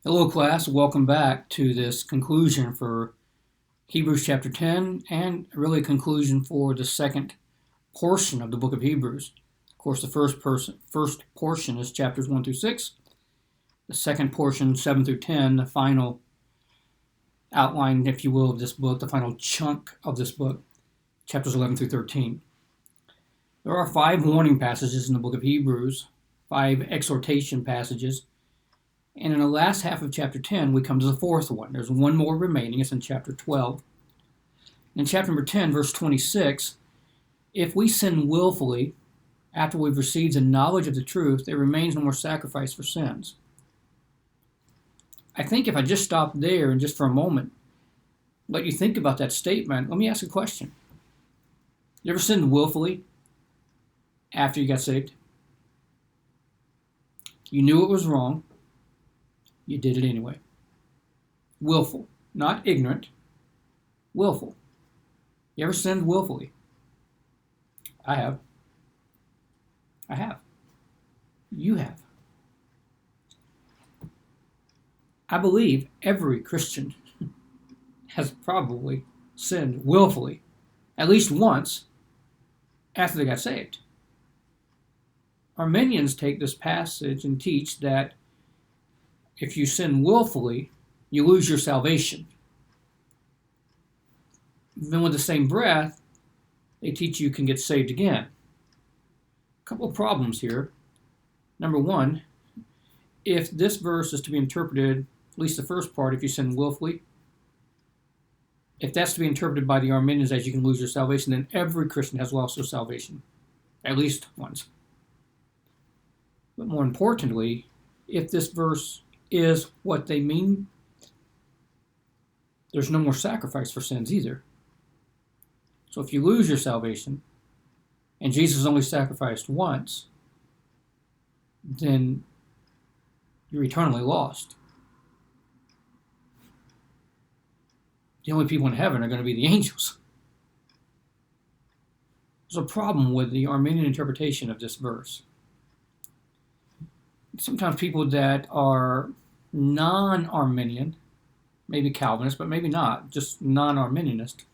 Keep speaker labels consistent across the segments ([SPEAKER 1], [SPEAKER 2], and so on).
[SPEAKER 1] Hello, class. Welcome back to this conclusion for Hebrews chapter 10 and really a conclusion for the second portion of the book of Hebrews. Of course, the first portion is chapters 1 through 6. The second portion, 7 through 10, the final outline, if you will, of this book, the final chunk of this book, chapters 11 through 13. There are 5 warning passages in the book of Hebrews, 5 exhortation passages. And in the last half of chapter 10, we come to the fourth one. There's one more remaining. It's in chapter 12. In chapter number 10, verse 26, if we sin willfully after we've received the knowledge of the truth, there remains no more sacrifice for sins. I think if I just stop there and just for a moment, let you think about that statement, let me ask a question. You ever sinned willfully after you got saved? You knew it was wrong. You did it anyway. Willful, not ignorant. Willful. You ever sinned willfully? I have. I have. You have. I believe every Christian has probably sinned willfully at least once after they got saved. Arminians take this passage and teach that if you sin willfully, you lose your salvation. Then with the same breath, they teach you can get saved again. A couple of problems here. Number one, if this verse is to be interpreted, at least the first part, if you sin willfully, if that's to be interpreted by the Arminians as you can lose your salvation, then every Christian has lost their salvation, at least once. But more importantly, if this verse is what they mean, there's no more sacrifice for sins either. So if you lose your salvation, and Jesus only sacrificed once, then you're eternally lost. The only people in heaven are going to be the angels. There's a problem with the Arminian interpretation of this verse. Sometimes people that are non-Arminian, maybe Calvinist, but maybe not, just non-Arminianist,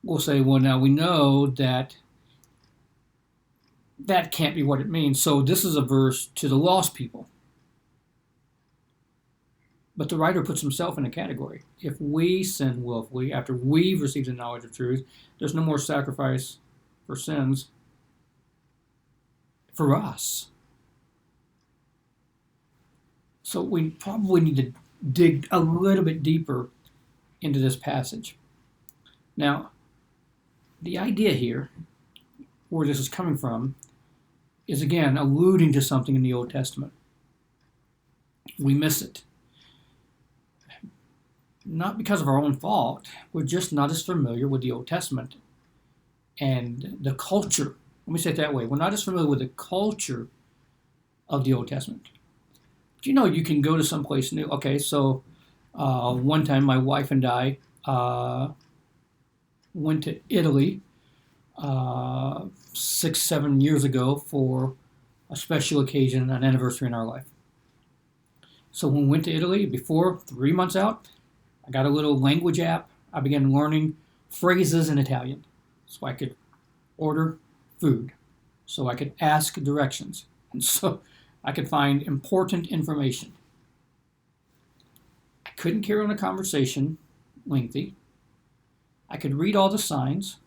[SPEAKER 1] will say, well, now we know that that can't be what it means, so this is a verse to the lost people. But the writer puts himself in a category. If we sin willfully after we've received the knowledge of truth, there's no more sacrifice for sins for us. So we probably need to dig a little bit deeper into this passage. Now, the idea here, where this is coming from, is again alluding to something in the Old Testament. We miss it. Not because of our own fault, we're just not as familiar with the Old Testament and the culture. Let me say it that way. We're not as familiar with the culture of the Old Testament. Do you know you can go to someplace new? Okay, so one time my wife and I went to Italy 6-7 years ago for a special occasion, an anniversary in our life. So when we went to Italy, before 3 months out, I got a little language app. I began learning phrases in Italian so I could order food, so I could ask directions, and so I could find important information. I couldn't carry on a conversation lengthy. I could read all the signs.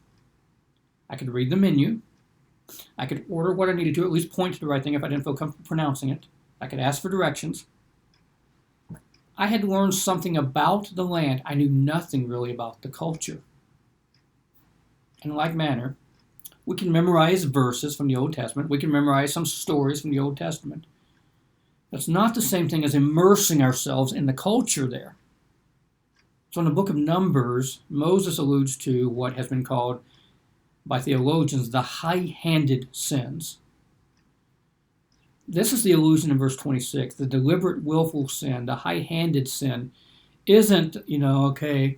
[SPEAKER 1] I could read the menu. I could order what I needed to, at least point to the right thing if I didn't feel comfortable pronouncing it. I could ask for directions. I had learned something about the land. I knew nothing really about the culture. In like manner, we can memorize verses from the Old Testament. We can memorize some stories from the Old Testament. That's not the same thing as immersing ourselves in the culture there. So in the book of Numbers, Moses alludes to what has been called by theologians the high-handed sins. This is the allusion in verse 26. The deliberate, willful sin, the high-handed sin, isn't, okay,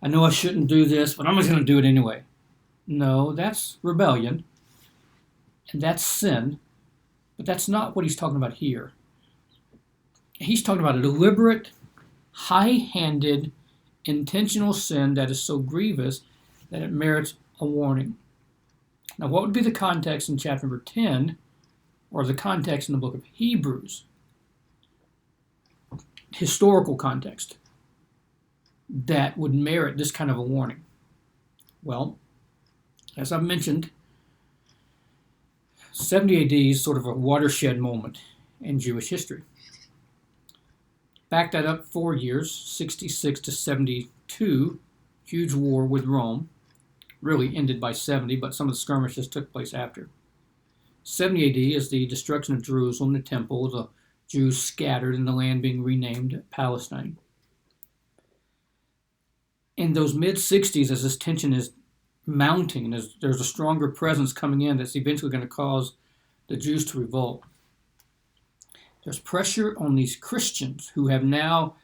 [SPEAKER 1] I know I shouldn't do this, but I'm just going to do it anyway. No, that's rebellion, and that's sin, but that's not what he's talking about here. he's talking about a deliberate, high-handed, intentional sin that is so grievous that it merits a warning. Now, what would be the context in chapter number 10, or the context in the book of Hebrews? Historical context that would merit this kind of a warning. Well, as I've mentioned, 70 AD is sort of a watershed moment in Jewish history. Back that up 4 years, 66 to 72, huge war with Rome, really ended by 70, but some of the skirmishes took place after. 70 AD is the destruction of Jerusalem, the temple, the Jews scattered, and the land being renamed Palestine. In those mid-60s, as this tension is mounting, and there's a stronger presence coming in that's eventually going to cause the Jews to revolt, there's pressure on these Christians who have now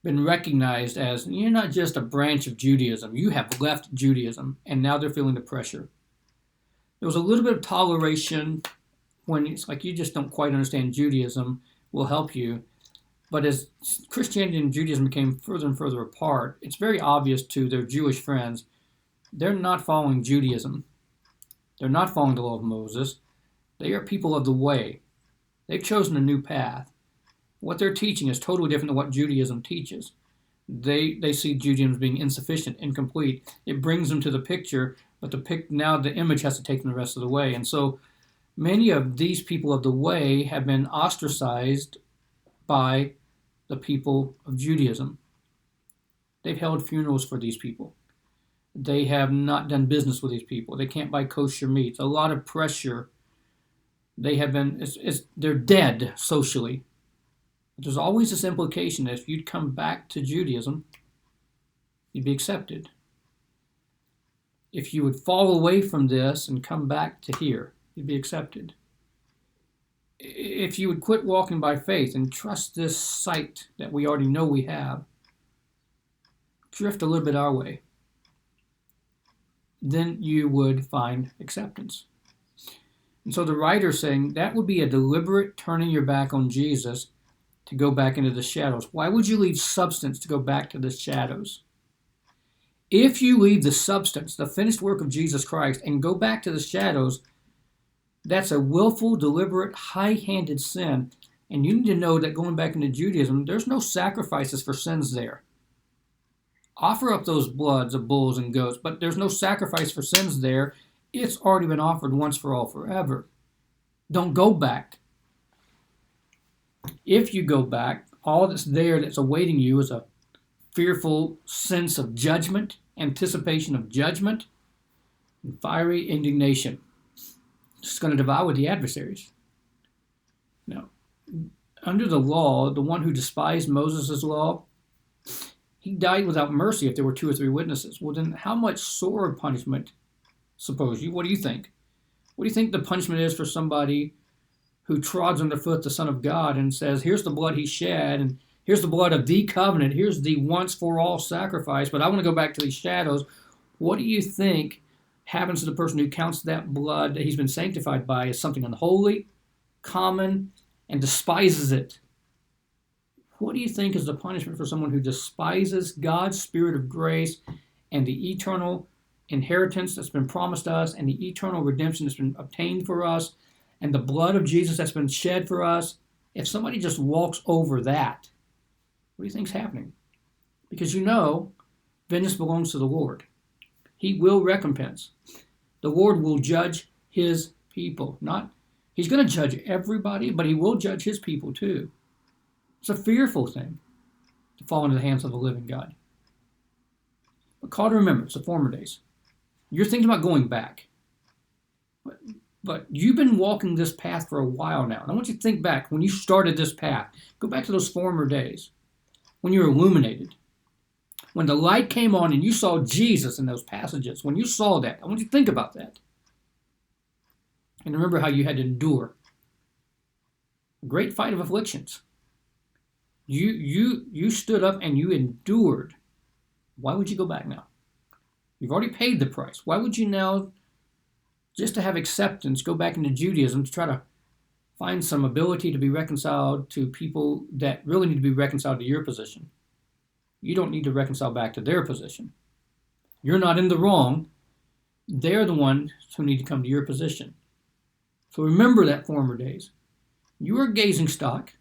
[SPEAKER 1] been recognized as, you're not just a branch of Judaism, you have left Judaism, and now they're feeling the pressure. There was a little bit of toleration when it's like, you just don't quite understand Judaism, we'll help you. But as Christianity and Judaism became further and further apart, it's very obvious to their Jewish friends, they're not following Judaism. They're not following the law of Moses. They are people of the way. They've chosen a new path. What they're teaching is totally different than what Judaism teaches. They see Judaism as being insufficient, incomplete. It brings them to the picture, but now the image has to take them the rest of the way. And so many of these people of the way have been ostracized by the people of Judaism. They've held funerals for these people. They have not done business with these people. They can't buy kosher meats. A lot of pressure. They have been, they're dead socially. But there's always this implication that if you'd come back to Judaism, you'd be accepted. If you would fall away from this and come back to here, you'd be accepted. If you would quit walking by faith and trust this sight that we already know we have, drift a little bit our way, then you would find acceptance. And so the writer's saying that would be a deliberate turning your back on Jesus to go back into the shadows. Why would you leave substance to go back to the shadows? If you leave the substance, the finished work of Jesus Christ, and go back to the shadows, that's a willful, deliberate, high-handed sin. And you need to know that going back into Judaism, there's no sacrifices for sins there. Offer up those bloods of bulls and goats, but there's no sacrifice for sins there. It's already been offered once for all forever. Don't go back. If you go back, all that's there that's awaiting you is a fearful sense of judgment, anticipation of judgment, and fiery indignation. It's going to devour the adversaries. Now, under the law, the one who despised Moses' law, he died without mercy if there were 2 or 3 witnesses. Well, then how much sword punishment, suppose you? What do you think? What do you think the punishment is for somebody who trods underfoot the Son of God and says, here's the blood he shed, and here's the blood of the covenant, here's the once-for-all sacrifice, but I want to go back to these shadows. What do you think happens to the person who counts that blood that he's been sanctified by as something unholy, common, and despises it? What do you think is the punishment for someone who despises God's Spirit of grace and the eternal inheritance that's been promised us and the eternal redemption that's been obtained for us and the blood of Jesus that's been shed for us? If somebody just walks over that, what do you think's happening? Because you know, vengeance belongs to the Lord. He will recompense. The Lord will judge his people. He's going to judge everybody, but he will judge his people too. It's a fearful thing to fall into the hands of the living God. But call to remembrance the former days. You're thinking about going back. But you've been walking this path for a while now. And I want you to think back when you started this path. Go back to those former days when you were illuminated. When the light came on and you saw Jesus in those passages. When you saw that, I want you to think about that. And remember how you had to endure a great fight of afflictions. You stood up and you endured. Why would you go back now? You've already paid the price. Why would you now, just to have acceptance, go back into Judaism to try to Find some ability to be reconciled to people that really need to be reconciled to your position. You don't need to reconcile back to their position. You're not in the wrong. They're the ones who need to come to your position. So remember that former days. You were a gazing stock.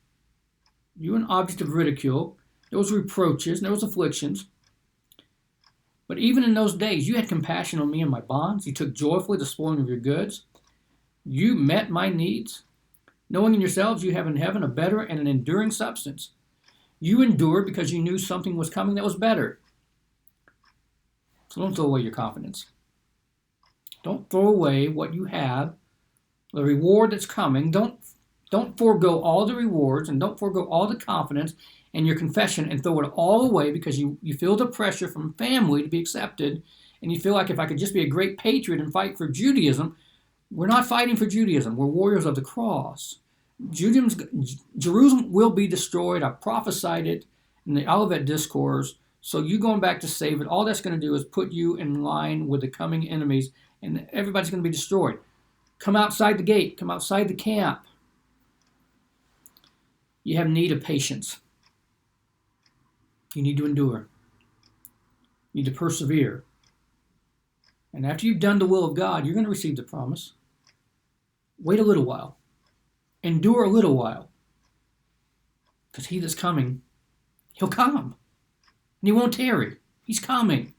[SPEAKER 1] You were an object of ridicule. There was reproaches, and there was afflictions. But even in those days, you had compassion on me and my bonds. You took joyfully the spoiling of your goods. You met my needs, knowing in yourselves you have in heaven a better and an enduring substance. You endured because you knew something was coming that was better. So don't throw away your confidence. Don't throw away what you have, the reward that's coming. Don't forego all the rewards, and don't forego all the confidence and your confession and throw it all away because you feel the pressure from family to be accepted, and you feel like if I could just be a great patriot and fight for Judaism. We're not fighting for Judaism. We're warriors of the cross. Jerusalem will be destroyed. I prophesied it in the Olivet Discourse. So you going back to save it, all that's going to do is put you in line with the coming enemies, and everybody's going to be destroyed. Come outside the gate. Come outside the camp. You have need of patience. You need to endure. You need to persevere. And after you've done the will of God, you're going to receive the promise. Wait a little while. Endure a little while. Because he that's coming, he'll come. And he won't tarry. He's coming.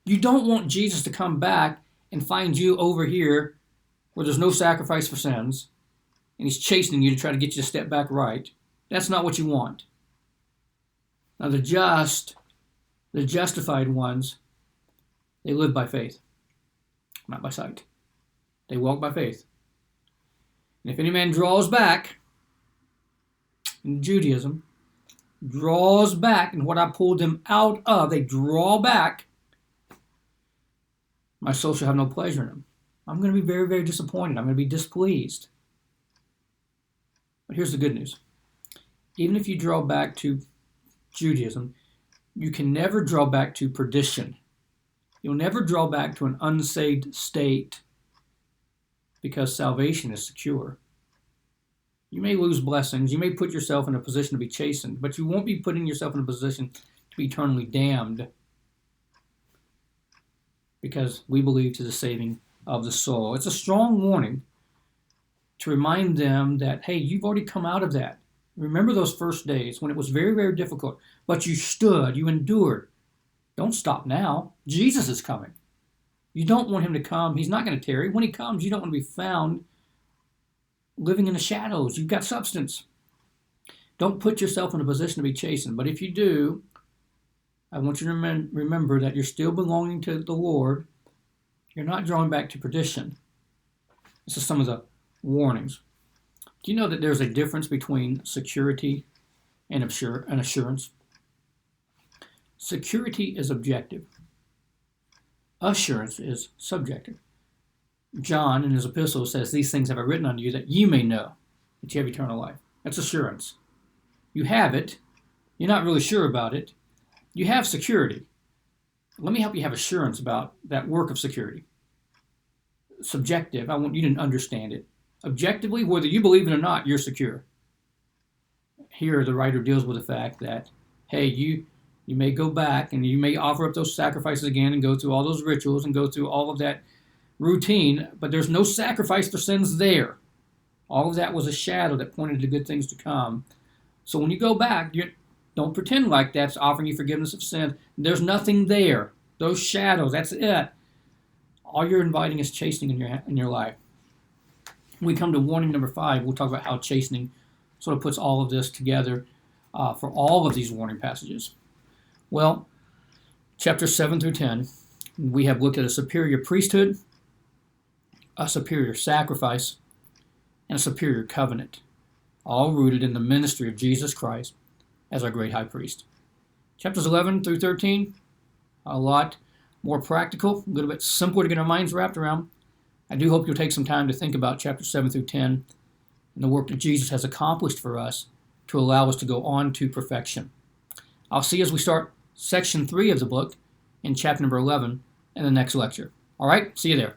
[SPEAKER 1] You don't want Jesus to come back and find you over here where there's no sacrifice for sins, and he's chastening you to try to get you to step back right. That's not what you want. Now the justified ones, they live by faith, not by sight. They walk by faith. And if any man draws back in Judaism, draws back in what I pulled them out of, they draw back, my soul shall have no pleasure in them. I'm going to be very, very disappointed. I'm going to be displeased. But here's the good news. Even if you draw back to Judaism, you can never draw back to perdition. You'll never draw back to an unsaved state because salvation is secure. You may lose blessings. You may put yourself in a position to be chastened, but you won't be putting yourself in a position to be eternally damned because we believe to the saving of the soul. It's a strong warning to remind them that, hey, you've already come out of that. Remember those first days when it was very, very difficult, but you stood, you endured. Don't stop now. Jesus is coming. You don't want him to come. He's not going to tarry. When he comes, you don't want to be found living in the shadows. You've got substance. Don't put yourself in a position to be chastened. But if you do, I want you to remember that you're still belonging to the Lord. You're not drawing back to perdition. This is some of the warnings. Do you know that there's a difference between security and assurance? Security is objective. Assurance is subjective. John, in his epistle, says, "These things have I written unto you, that you may know that you have eternal life." That's assurance. You have it. You're not really sure about it. You have security. Let me help you have assurance about that work of security. Subjective, I want you to understand it. Objectively, whether you believe it or not, you're secure. Here, the writer deals with the fact that, hey, you may go back and you may offer up those sacrifices again and go through all those rituals and go through all of that routine, but there's no sacrifice for sins there. All of that was a shadow that pointed to good things to come. So when you go back, don't pretend like that's offering you forgiveness of sin. There's nothing there. Those shadows, that's it. All you're inviting is chastening in your life. When we come to warning number 5, we'll talk about how chastening sort of puts all of this together for all of these warning passages. Well, chapters 7 through 10, we have looked at a superior priesthood, a superior sacrifice, and a superior covenant, all rooted in the ministry of Jesus Christ as our great high priest. Chapters 11 through 13, a lot more practical, a little bit simpler to get our minds wrapped around. I do hope you'll take some time to think about chapters 7 through 10 and the work that Jesus has accomplished for us to allow us to go on to perfection. I'll see you as we start section 3 of the book in chapter number 11 in the next lecture. All right, see you there.